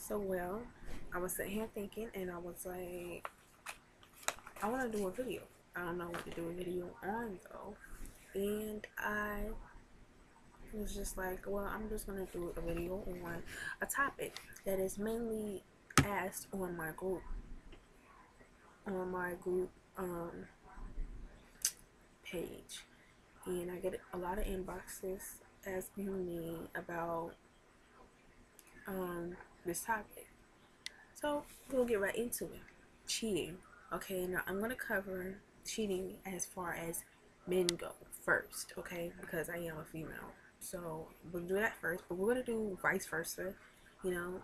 So well, I was sitting here thinking, and I was like, I want to do a video. I don't know what to do a video on though, and I was just like, well, I'm just gonna do a video on a topic that is mainly asked on my group page, and I get a lot of inboxes asking me about this topic. So we'll get right into it. Cheating. Okay, now I'm gonna cover cheating as far as men go first, okay? Because I am a female. So we'll do that first, but we're gonna do vice versa, you know,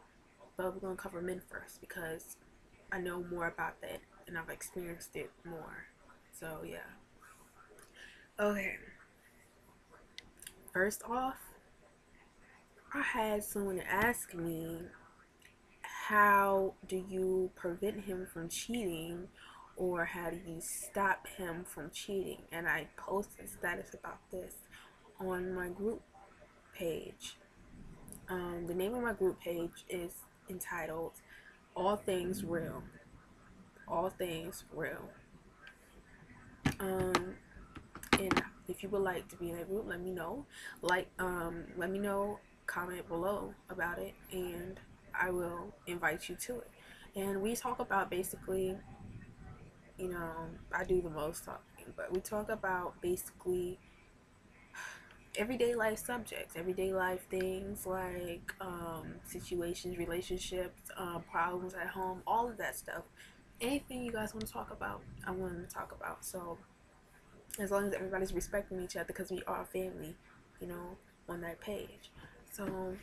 but we're gonna cover men first because I know more about that and I've experienced it more. So yeah. Okay. First off, I had someone ask me, how do you prevent him from cheating, or how do you stop him from cheating? And I posted status about this on my group page. The name of my group page is entitled All Things Real. All Things Real. um and if you would like to be in that group, let me know. Let me know, comment below about it, and I will invite you to it. And we talk about basically, I do the most talking, but we talk about basically everyday life subjects, everyday life things like situations, relationships, problems at home, all of that stuff. Anything you guys want to talk about, I want to talk about. So as long as everybody's respecting each other, because we are family, you know, on that page. So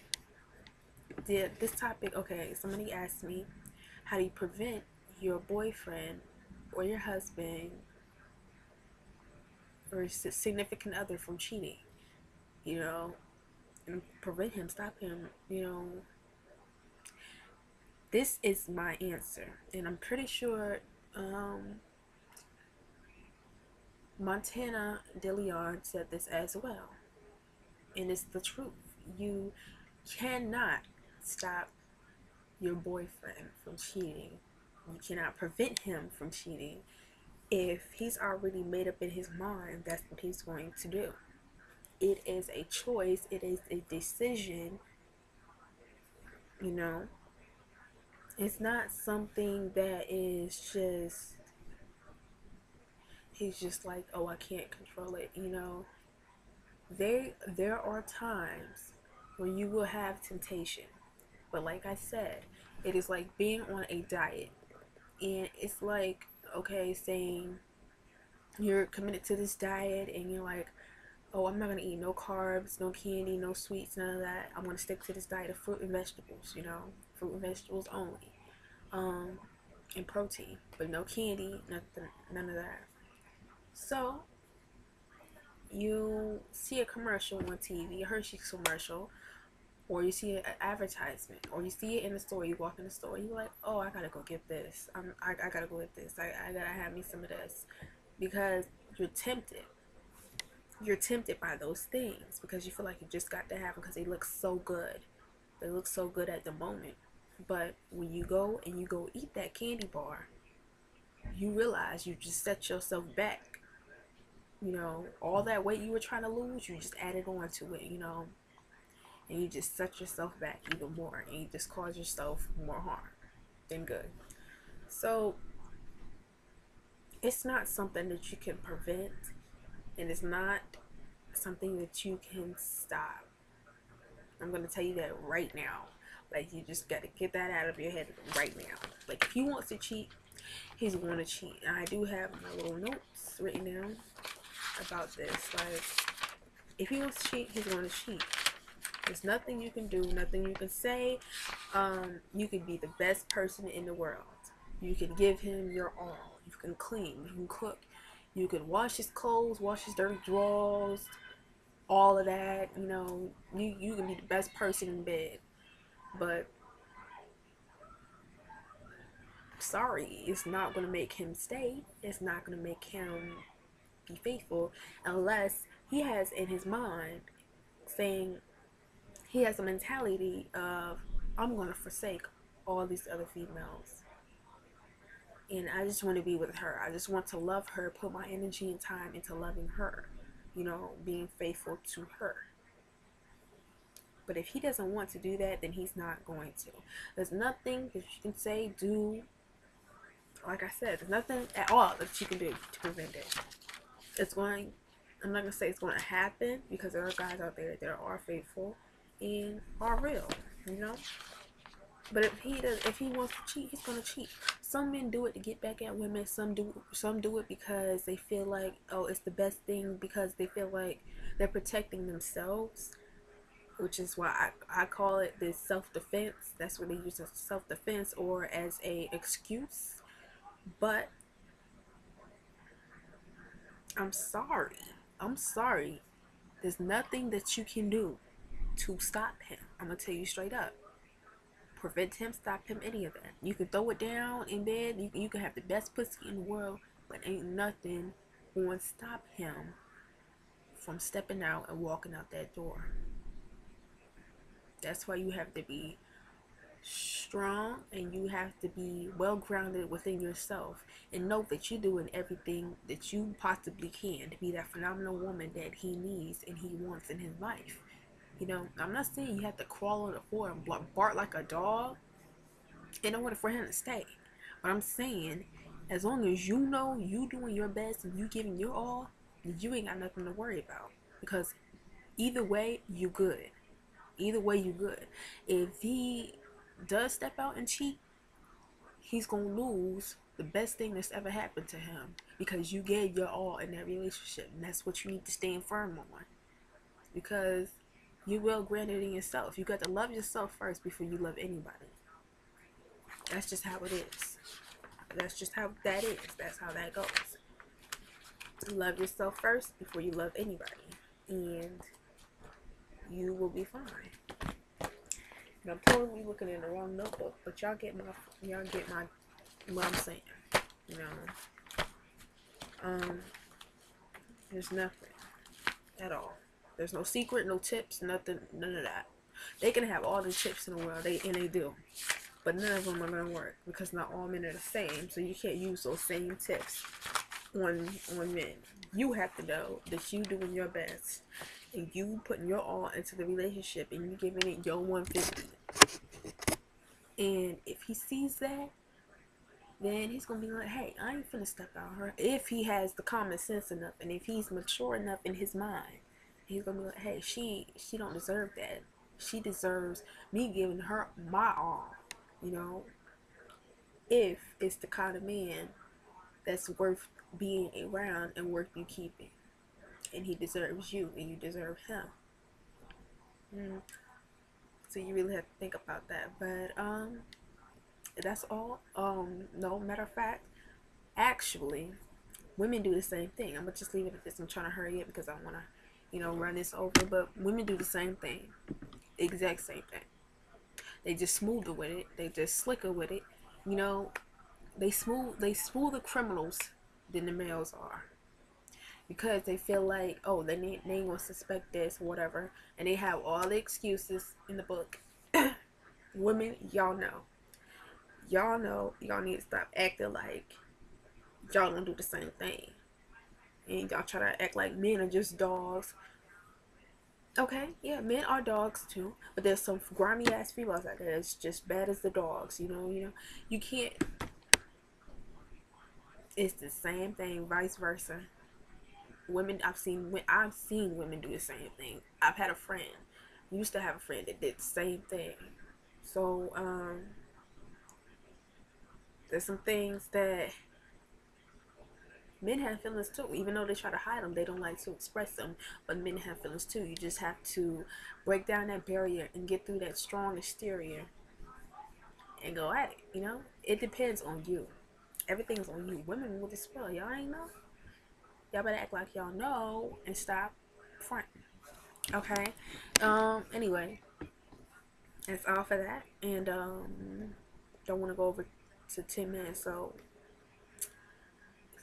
this topic, okay, somebody asked me, how do you prevent your boyfriend or your husband or significant other from cheating, you know, and prevent him, stop him, This is my answer, and I'm pretty sure Montana DeLeon said this as well, and it's the truth. You cannot stop your boyfriend from cheating. You cannot prevent him from cheating if he's already made up in his mind that's what he's going to do. It is a choice, it is a decision, you know. It's not something that is just, he's just like, oh, I can't control it, you know. There are times where you will have temptation, but like I said, it is like being on a diet. And it's like, okay, saying you're committed to this diet and you're like, oh, I'm not gonna eat no carbs, no candy, no sweets, none of that. I'm gonna stick to this diet of fruit and vegetables, fruit and vegetables only, um, and protein, but no candy, nothing, none of that. So you see a commercial on TV, a Hershey's commercial, or you see an advertisement, or you see it in the store. You walk in the store, you're like, oh, I gotta go get this. I gotta go get this. I gotta have me some of this, because you're tempted. You're tempted by those things because you feel like you just got to have them because they look so good. They look so good at the moment. But when you go and you go eat that candy bar, you realize you just set yourself back. All that weight you were trying to lose, you just added on to it, and you just set yourself back even more, and you just cause yourself more harm than good. So it's not something that you can prevent, and it's not something that you can stop. I'm gonna tell you that right now. Like, you just gotta get that out of your head right now. Like, if he wants to cheat, he's going to cheat. And I do have my little notes written down about this. Like, if he wants to cheat, he's going to cheat. There's nothing you can do, nothing you can say. You can be the best person in the world. You can give him your all. You can clean. You can cook. You can wash his clothes, wash his dirty drawers, all of that. You can be the best person in bed. But sorry, it's not going to make him stay. It's not going to make him be faithful unless he has in his mind saying, he has a mentality of, I'm going to forsake all these other females. And I just want to be with her. I just want to love her, put my energy and time into loving her, you know, being faithful to her. But if he doesn't want to do that, then he's not going to. There's nothing that you can say, do. Like I said, there's nothing at all that you can do to prevent it. It's going, I'm not going to say it's going to happen, because there are guys out there that are faithful and are real, you know. But if he wants to cheat, he's gonna cheat. Some men do it to get back at women. Some do it because they feel like, oh, it's the best thing, because they feel like they're protecting themselves, which is why I call it this self-defense. That's what they use as self-defense or as a excuse. But I'm sorry. There's nothing that you can do to stop him. I'm gonna tell you straight up. Prevent him, stop him, any of that. You can throw it down in bed. You can have the best pussy in the world, but ain't nothing going to stop him from stepping out and walking out that door. That's why you have to be strong, and you have to be well grounded within yourself, and know that you're doing everything that you possibly can to be that phenomenal woman that he needs and he wants in his life. You know, I'm not saying you have to crawl on the floor and bark like a dog in order for him to stay. But I'm saying, as long as you know you doing your best and you giving your all, you ain't got nothing to worry about. Because either way, you good. Either way, you good. If he does step out and cheat, he's gonna lose the best thing that's ever happened to him, because you gave your all in that relationship, and that's what you need to stand firm on. Because you're well grounded in yourself. You got to love yourself first before you love anybody. That's just how it is. That's just how that is. That's how that goes. Love yourself first before you love anybody, and you will be fine. And I'm totally looking in the wrong notebook, but y'all get my what I'm saying. You know, there's nothing at all. There's no secret, no tips, nothing, none of that. They can have all the tips in the world, and they do, but none of them are gonna work, because not all men are the same. So you can't use those same tips on men. You have to know that you doing your best, and you putting your all into the relationship, and you giving it your 150. And if he sees that, then he's gonna be like, hey, I ain't finna step out her. If he has the common sense enough, and if he's mature enough in his mind, he's gonna be like, hey, she don't deserve that. She deserves me giving her my all, you know. If it's the kind of man that's worth being around and worth you keeping, and he deserves you and you deserve him. So you really have to think about that. But that's all. No, matter of fact, actually, women do the same thing. I'm gonna just leave it at this. I'm trying to hurry up because I wanna, run this over. But women do the same thing, exact same thing. They just smoother with it. They just slicker with it. You know, they smoother criminals than the males are, because they feel like, oh, they ain't gonna suspect this or whatever, and they have all the excuses in the book. Women, y'all know, y'all need to stop acting like y'all don't do the same thing, and y'all try to act like men are just dogs. Okay, yeah, men are dogs too, but there's some grimy ass females out there that's just bad as the dogs. You know, you can't. It's the same thing, vice versa. Women, I've seen women do the same thing. I've had a friend, used to have a friend that did the same thing. So there's some things that men have feelings too. Even though they try to hide them, they don't like to express them. But men have feelings too. You just have to break down that barrier and get through that strong exterior and go at it. You know, it depends on you. Everything's on you. Women will just spell. Y'all ain't know. Y'all better act like y'all know and stop fronting. Okay. Anyway, that's all for that. And don't want to go over to 10 minutes. So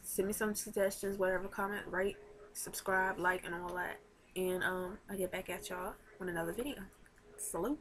send me some suggestions, whatever, comment, rate, subscribe, like, and all that. And I'll get back at y'all on another video. Salute.